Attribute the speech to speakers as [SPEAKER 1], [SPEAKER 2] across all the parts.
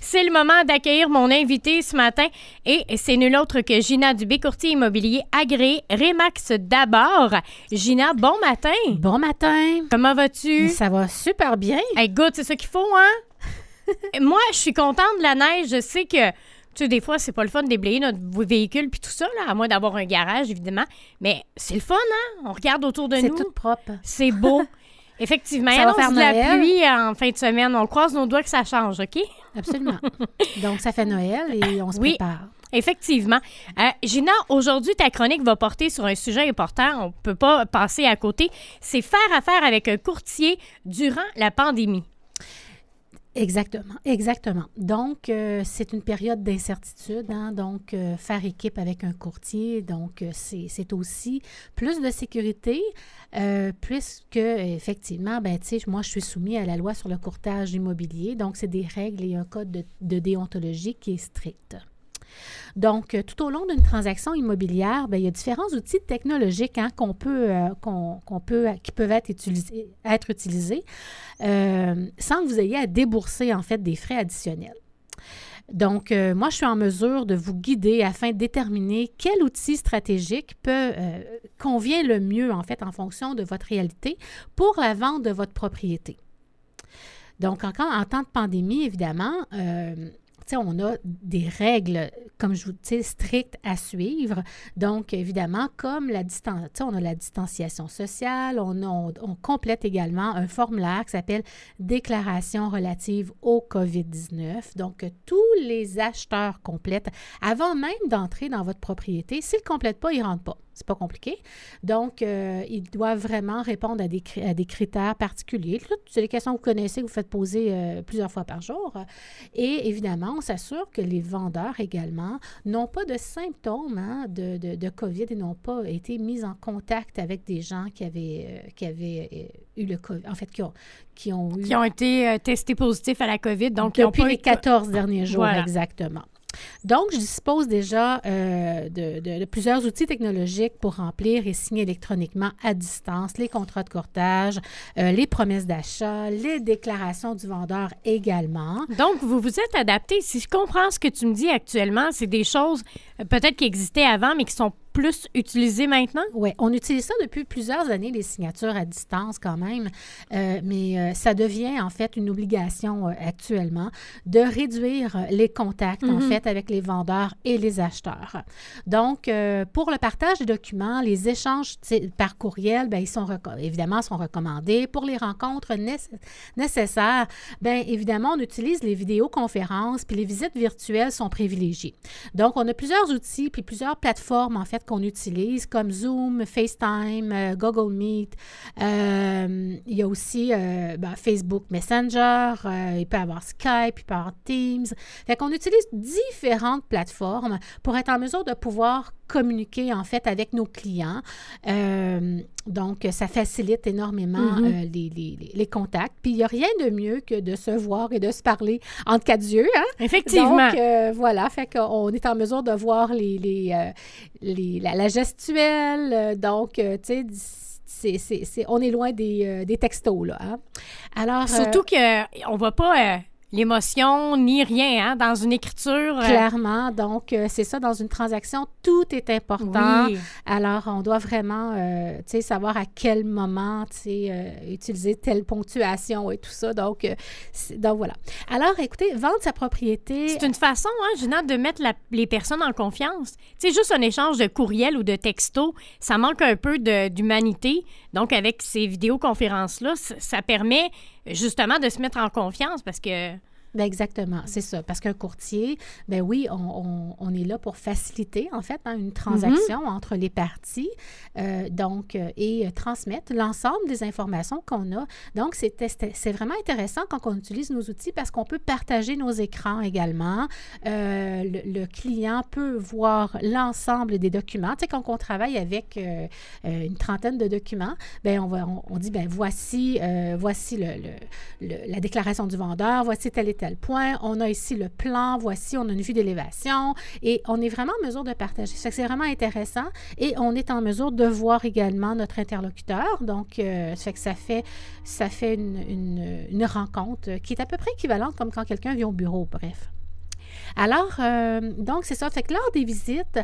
[SPEAKER 1] C'est le moment d'accueillir mon invité ce matin et c'est nul autre que Gina Dubé, courtier immobilier agréé Remax d'abord. Gina, bon matin.
[SPEAKER 2] Bon matin.
[SPEAKER 1] Comment vas-tu?
[SPEAKER 2] Ça va super bien.
[SPEAKER 1] Hey, good, c'est ça qu'il faut, hein? Moi, je suis contente de la neige. Je sais que, tu sais, des fois, c'est pas le fun de déblayer notre véhicule puis tout ça, là, à moins d'avoir un garage, évidemment. Mais c'est le fun, hein? On regarde autour de nous.
[SPEAKER 2] C'est tout propre.
[SPEAKER 1] C'est beau. Effectivement,
[SPEAKER 2] ça va faire
[SPEAKER 1] de la
[SPEAKER 2] Noël.
[SPEAKER 1] pluie en fin de semaine. On croise nos doigts que ça change, OK?
[SPEAKER 2] Absolument. Donc, ça fait Noël et on se prépare.
[SPEAKER 1] Effectivement. Gina, aujourd'hui, ta chronique va porter sur un sujet important. On ne peut pas passer à côté. C'est faire affaire avec un courtier durant la pandémie.
[SPEAKER 2] Exactement, exactement. Donc, c'est une période d'incertitude, hein? Donc, faire équipe avec un courtier, donc c'est aussi plus de sécurité, puisque, effectivement, ben tu sais, moi, je suis soumise à la loi sur le courtage immobilier, donc c'est des règles et un code de déontologie qui est strict. Donc, tout au long d'une transaction immobilière, bien, il y a différents outils technologiques hein, qui peuvent être utilisés sans que vous ayez à débourser, en fait, des frais additionnels. Donc, moi, je suis en mesure de vous guider afin de déterminer quel outil stratégique convient le mieux, en fait, en fonction de votre réalité pour la vente de votre propriété. Donc, en temps de pandémie, évidemment, on a des règles, comme je vous dis, strictes à suivre. Donc, évidemment, comme on a la distanciation sociale, on complète également un formulaire qui s'appelle « Déclaration relative au COVID-19 ». Donc, tous les acheteurs complètent avant même d'entrer dans votre propriété. S'ils ne complètent pas, ils ne rentrent pas. C'est pas compliqué. Donc, ils doivent vraiment répondre à des critères particuliers. C'est des questions que vous connaissez, que vous faites poser plusieurs fois par jour. Et évidemment, on s'assure que les vendeurs également n'ont pas de symptômes hein, de COVID et n'ont pas été mis en contact avec des gens qui avaient eu le COVID, en fait, qui ont
[SPEAKER 1] été testés positifs à la COVID. Donc,
[SPEAKER 2] depuis les 14 derniers jours,
[SPEAKER 1] voilà.
[SPEAKER 2] Exactement. Donc, je dispose déjà de plusieurs outils technologiques pour remplir et signer électroniquement à distance les contrats de courtage, les promesses d'achat, les déclarations du vendeur également.
[SPEAKER 1] Donc, vous vous êtes adapté. Si je comprends ce que tu me dis actuellement, c'est des choses peut-être qui existaient avant, mais qui sont plus utilisées maintenant?
[SPEAKER 2] Oui, on utilise ça depuis plusieurs années, les signatures à distance quand même, mais ça devient en fait une obligation actuellement de réduire les contacts en fait avec les vendeurs et les acheteurs. Donc, pour le partage des documents, les échanges par courriel, bien, évidemment, sont recommandés. Pour les rencontres nécessaires, bien, évidemment, on utilise les vidéoconférences, puis les visites virtuelles sont privilégiées. Donc, on a plusieurs outils, puis plusieurs plateformes, en fait, qu'on utilise, comme Zoom, FaceTime, Google Meet. Il y a aussi Facebook Messenger, il peut y avoir Skype, il peut y avoir Teams. Fait qu'on utilise différentes plateformes pour être en mesure de pouvoir communiquer, en fait, avec nos clients. Donc, ça facilite énormément les contacts. Puis, il n'y a rien de mieux que de se voir et de se parler entre quatre yeux. Hein?
[SPEAKER 1] Effectivement.
[SPEAKER 2] Donc, voilà, fait qu'on est en mesure de voir la gestuelle. Donc, tu sais, on est loin des textos, là. Hein? Alors,
[SPEAKER 1] surtout qu'on ne voit pas... l'émotion, ni rien, hein, dans une écriture.
[SPEAKER 2] Clairement. Donc, c'est ça, dans une transaction, tout est important.
[SPEAKER 1] Oui.
[SPEAKER 2] Alors, on doit vraiment, savoir à quel moment, utiliser telle ponctuation et tout ça. Donc voilà. Alors, écoutez, vendre sa propriété...
[SPEAKER 1] C'est une façon, hein, Gina, de mettre les personnes en confiance. Tu sais, juste un échange de courriel ou de texto, ça manque un peu d'humanité. Donc, avec ces vidéoconférences-là, ça permet justement de se mettre en confiance parce que...
[SPEAKER 2] Bien, exactement, c'est ça. Parce qu'un courtier, bien oui, on est là pour faciliter, en fait, hein, une transaction entre les parties, et transmettre l'ensemble des informations qu'on a. Donc, c'est vraiment intéressant quand on utilise nos outils parce qu'on peut partager nos écrans également. Le client peut voir l'ensemble des documents. Tu sais, quand on travaille avec une trentaine de documents, bien, on dit, bien, voici la déclaration du vendeur, voici tel et tel point, on a ici le plan, voici, on a une vue d'élévation et on est vraiment en mesure de partager. Ça fait que c'est vraiment intéressant et on est en mesure de voir également notre interlocuteur. Donc, ça fait que ça fait une rencontre qui est à peu près équivalente comme quand quelqu'un vient au bureau, bref. Alors, donc, c'est ça. Fait que lors des visites,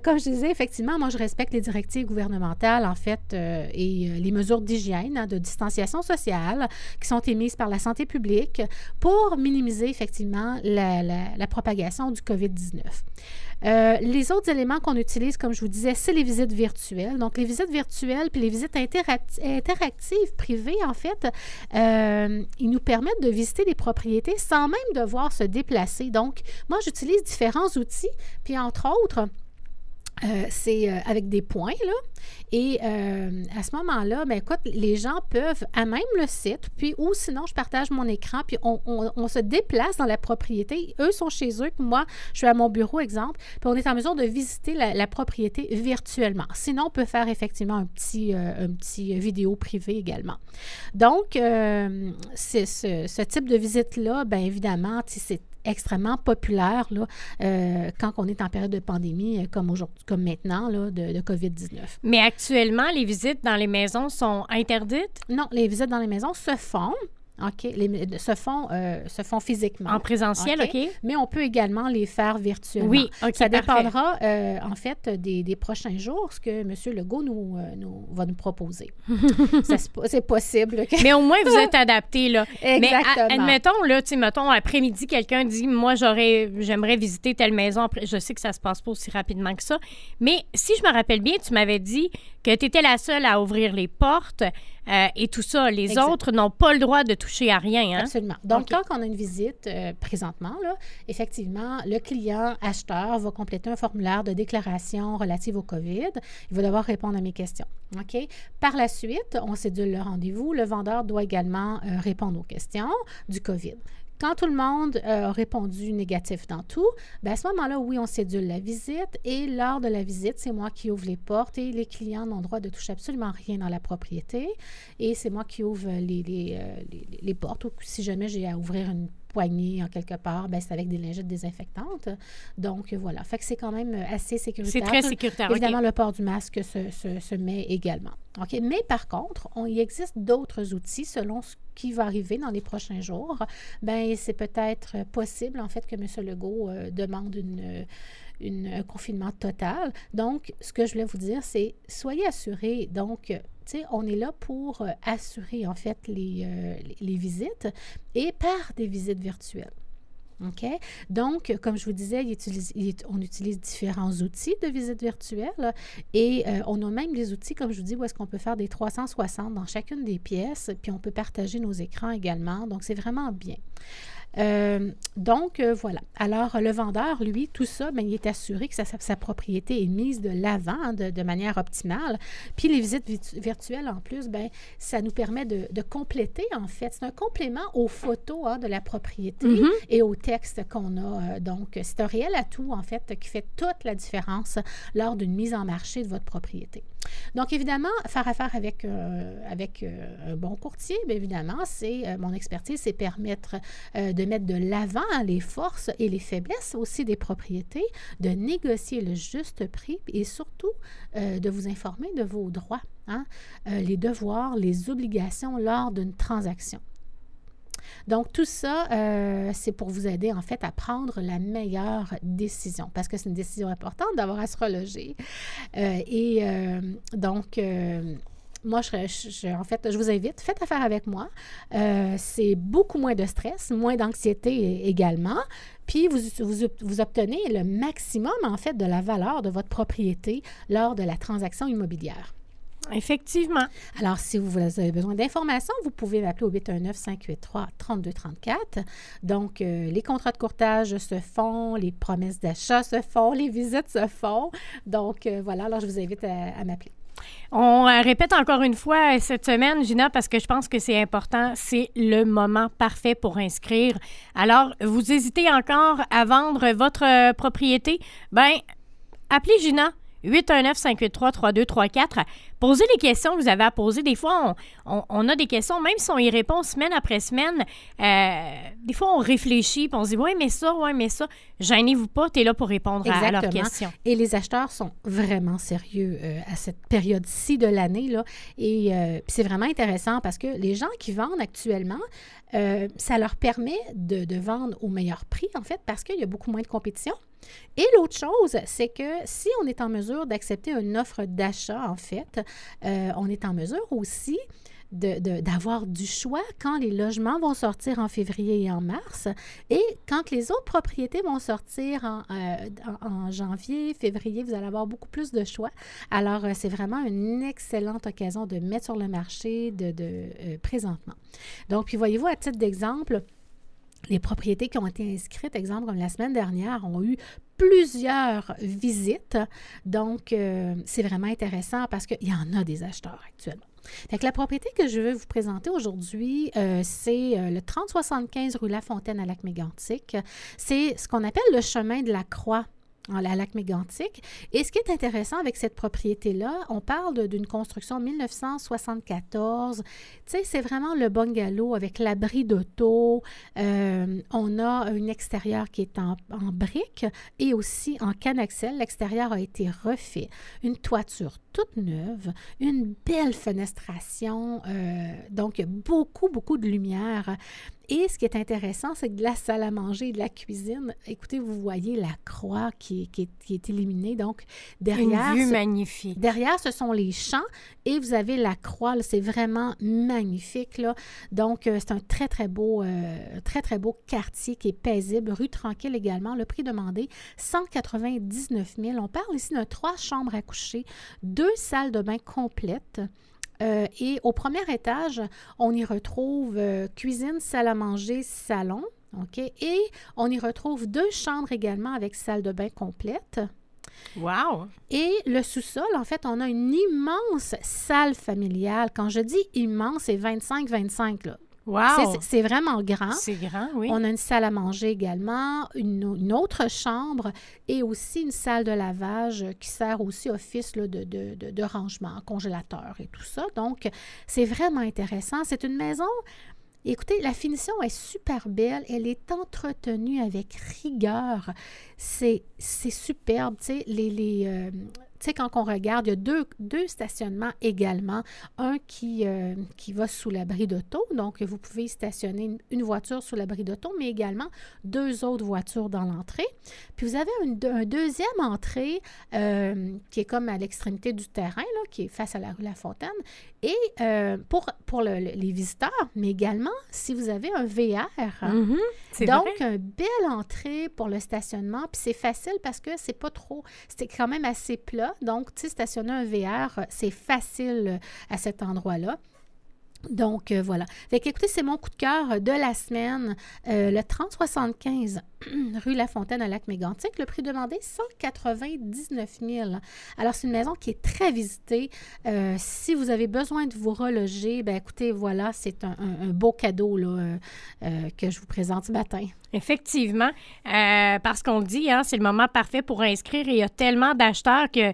[SPEAKER 2] comme je disais, effectivement, moi, je respecte les directives gouvernementales, en fait, et les mesures d'hygiène, de distanciation sociale qui sont émises par la santé publique pour minimiser, effectivement, la propagation du COVID-19. Les autres éléments qu'on utilise, comme je vous disais, c'est les visites virtuelles. Donc, les visites virtuelles puis les visites interactives privées, en fait, ils nous permettent de visiter les propriétés sans même devoir se déplacer. Donc, moi, j'utilise différents outils, puis entre autres, c'est avec des points, là. Et à ce moment-là, bien, écoute, les gens peuvent, à même le site, puis ou sinon, je partage mon écran, puis on se déplace dans la propriété. Eux sont chez eux, puis moi, je suis à mon bureau, exemple, puis on est en mesure de visiter la propriété virtuellement. Sinon, on peut faire effectivement un petit vidéo privé également. Donc, c'est ce type de visite-là, bien évidemment, c'est extrêmement populaire là, quand on est en période de pandémie comme aujourd'hui, comme maintenant là, de COVID-19.
[SPEAKER 1] Mais actuellement, les visites dans les maisons sont interdites?
[SPEAKER 2] Non, les visites dans les maisons se font. OK, se font physiquement.
[SPEAKER 1] En présentiel, OK.
[SPEAKER 2] Mais on peut également les faire virtuellement.
[SPEAKER 1] Oui, OK,
[SPEAKER 2] ça dépendra, en fait, des prochains jours, ce que M. Legault va nous proposer. C'est possible.
[SPEAKER 1] Mais au moins, vous êtes adapté, là.
[SPEAKER 2] Exactement.
[SPEAKER 1] Mais admettons, là, mettons, après-midi, quelqu'un dit, moi, j'aimerais visiter telle maison. Je sais que ça se passe pas aussi rapidement que ça. Mais si je me rappelle bien, tu m'avais dit que tu étais la seule à ouvrir les portes et tout ça. Les autres n'ont pas le droit de toucher à rien. Hein?
[SPEAKER 2] Absolument. Donc, quand on a une visite présentement, là, effectivement, le client acheteur va compléter un formulaire de déclaration relative au COVID. Il va devoir répondre à mes questions. OK? Par la suite, on cédule le rendez-vous. Le vendeur doit également répondre aux questions du COVID. Quand tout le monde a répondu négatif dans tout, bien à ce moment-là, oui, on cédule la visite et lors de la visite, c'est moi qui ouvre les portes et les clients n'ont le droit de toucher absolument rien dans la propriété et c'est moi qui ouvre les portes ou si jamais j'ai à ouvrir une poignée en quelque part, bien, c'est avec des lingettes désinfectantes. Donc, voilà. Fait que c'est quand même assez sécuritaire.
[SPEAKER 1] C'est très sécuritaire,
[SPEAKER 2] évidemment,
[SPEAKER 1] okay.
[SPEAKER 2] Le port du masque se met également. OK? Mais par contre, il existe d'autres outils selon ce qui va arriver dans les prochains jours. Bien, c'est peut-être possible, en fait, que M. Legault demande un confinement total. Donc, ce que je voulais vous dire, c'est soyez assurés. Donc, tu sais, on est là pour assurer, en fait, les visites et par des visites virtuelles. OK? Donc, comme je vous disais, on utilise différents outils de visite virtuelle et on a même des outils, comme je vous dis, où est-ce qu'on peut faire des 360 dans chacune des pièces, puis on peut partager nos écrans également. Donc, c'est vraiment bien. Donc, voilà. Alors, le vendeur, lui, tout ça, bien, il est assuré que sa propriété est mise de l'avant hein, de manière optimale. Puis, les visites virtuelles, en plus, bien, ça nous permet de compléter, en fait. C'est un complément aux photos hein, de la propriété et au texte qu'on a. Donc, c'est un réel atout, en fait, qui fait toute la différence lors d'une mise en marché de votre propriété. Donc, évidemment, faire affaire avec un bon courtier, bien évidemment, c'est mon expertise, c'est permettre de mettre de l'avant les forces et les faiblesses aussi des propriétés, de négocier le juste prix et surtout de vous informer de vos droits, hein, les devoirs, les obligations lors d'une transaction. Donc, tout ça, c'est pour vous aider, en fait, à prendre la meilleure décision, parce que c'est une décision importante d'avoir à se reloger. Donc, moi, en fait, je vous invite, faites affaire avec moi. C'est beaucoup moins de stress, moins d'anxiété également. Puis, vous obtenez le maximum, en fait, de la valeur de votre propriété lors de la transaction immobilière.
[SPEAKER 1] Effectivement.
[SPEAKER 2] Alors, si vous avez besoin d'informations, vous pouvez m'appeler au 819-583-3234. Donc, les contrats de courtage se font, les promesses d'achat se font, les visites se font. Donc, voilà, alors je vous invite à m'appeler.
[SPEAKER 1] On répète encore une fois cette semaine, Gina, parce que je pense que c'est important, c'est le moment parfait pour inscrire. Alors, vous hésitez encore à vendre votre propriété? Bien, appelez Gina. 819-583-3234. posez les questions que vous avez à poser. Des fois, on a des questions, même si on y répond semaine après semaine, des fois, on réfléchit puis on se dit « ouais, mais ça. » Gênez-vous pas, tu es là pour répondre à leurs questions.
[SPEAKER 2] Et les acheteurs sont vraiment sérieux à cette période-ci de l'année, là. Et c'est vraiment intéressant parce que les gens qui vendent actuellement, ça leur permet de vendre au meilleur prix, en fait, parce qu'il y a beaucoup moins de compétition. Et l'autre chose, c'est que si on est en mesure d'accepter une offre d'achat, en fait, on est en mesure aussi d'avoir du choix quand les logements vont sortir en février et en mars et quand les autres propriétés vont sortir en janvier, février, vous allez avoir beaucoup plus de choix. Alors, c'est vraiment une excellente occasion de mettre sur le marché présentement. Donc, puis voyez-vous, à titre d'exemple, les propriétés qui ont été inscrites, exemple, comme la semaine dernière, ont eu plusieurs visites. Donc, c'est vraiment intéressant parce qu'il y en a des acheteurs actuellement. Fait que la propriété que je veux vous présenter aujourd'hui, c'est le 3075 rue Lafontaine à Lac-Mégantic. C'est ce qu'on appelle le chemin de la Croix à Lac-Mégantic. Et ce qui est intéressant avec cette propriété-là, on parle d'une construction 1974. Tu sais, c'est vraiment le bungalow avec l'abri d'auto. On a un extérieur qui est en briques et aussi en canaxel. L'extérieur a été refait. Une toiture toute neuve, une belle fenestration. Donc, il y a beaucoup, beaucoup de lumière. Et ce qui est intéressant, c'est que de la salle à manger et de la cuisine, écoutez, vous voyez la croix qui est illuminée. Donc, derrière...
[SPEAKER 1] Une vue magnifique.
[SPEAKER 2] Derrière, ce sont les champs et vous avez la croix. C'est vraiment magnifique, là. Donc, c'est un très, très beau quartier qui est paisible. Rue tranquille également. Le prix demandé, 199 000. On parle ici de 3 chambres à coucher, 2 salles de bain complètes. Et au premier étage, on y retrouve cuisine, salle à manger, salon. OK? Et on y retrouve 2 chambres également avec salle de bain complète.
[SPEAKER 1] Wow!
[SPEAKER 2] Et le sous-sol, en fait, on a une immense salle familiale. Quand je dis immense, c'est 25-25, là.
[SPEAKER 1] Wow!
[SPEAKER 2] C'est vraiment grand.
[SPEAKER 1] C'est grand, oui.
[SPEAKER 2] On a une salle à manger également, une autre chambre et aussi une salle de lavage qui sert aussi office là, de rangement, congélateur et tout ça. Donc, c'est vraiment intéressant. C'est une maison... Écoutez, la finition est super belle. Elle est entretenue avec rigueur. C'est superbe. Tu sais, quand on regarde, il y a deux stationnements également. Un qui va sous l'abri d'auto. Donc, vous pouvez stationner une voiture sous l'abri d'auto, mais également 2 autres voitures dans l'entrée. Puis, vous avez un deuxième entrée qui est comme à l'extrémité du terrain, là, qui est face à la rue Lafontaine. Et pour les visiteurs, mais également si vous avez un VR.
[SPEAKER 1] C'est
[SPEAKER 2] donc,
[SPEAKER 1] vrai.
[SPEAKER 2] une belle entrée pour le stationnement. Puis, c'est facile parce que c'est pas trop... C'est quand même assez plat. Donc, tu sais, stationner un VR, c'est facile à cet endroit-là. Donc, voilà. Fait qu'écoutez, c'est mon coup de cœur de la semaine. Le 3075 rue Lafontaine à Lac-Mégantic. Le prix demandé, 199 000. Alors, c'est une maison qui est très visitée. Si vous avez besoin de vous reloger, bien, écoutez, voilà, c'est un beau cadeau là, que je vous présente ce matin.
[SPEAKER 1] Effectivement, parce qu'on le dit, hein, c'est le moment parfait pour inscrire et il y a tellement d'acheteurs que...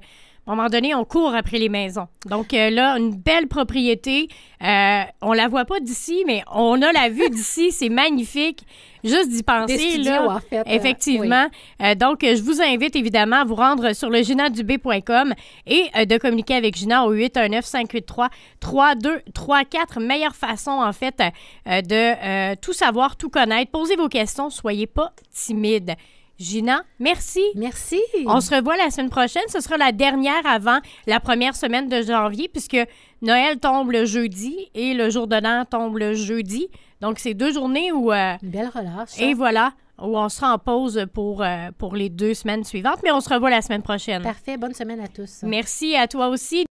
[SPEAKER 1] À un moment donné, on court après les maisons. Donc là, une belle propriété. On la voit pas d'ici, mais on a la vue d'ici. C'est magnifique. Juste d'y penser.
[SPEAKER 2] Des studios,
[SPEAKER 1] là,
[SPEAKER 2] en fait.
[SPEAKER 1] Effectivement.
[SPEAKER 2] Oui.
[SPEAKER 1] Donc, je vous invite évidemment à vous rendre sur le ginadubé.com et de communiquer avec Gina au 819-583-3234. Meilleure façon, en fait, de tout savoir, tout connaître. Posez vos questions. Soyez pas timide. Gina, merci.
[SPEAKER 2] Merci.
[SPEAKER 1] On se revoit la semaine prochaine. Ce sera la dernière avant la première semaine de janvier puisque Noël tombe le jeudi et le jour de l'an tombe le jeudi. Donc, c'est 2 journées où...
[SPEAKER 2] Une belle relâche.
[SPEAKER 1] Et voilà, où on sera en pause pour les 2 semaines suivantes. Mais on se revoit la semaine prochaine.
[SPEAKER 2] Parfait. Bonne semaine à tous.
[SPEAKER 1] Merci à toi aussi.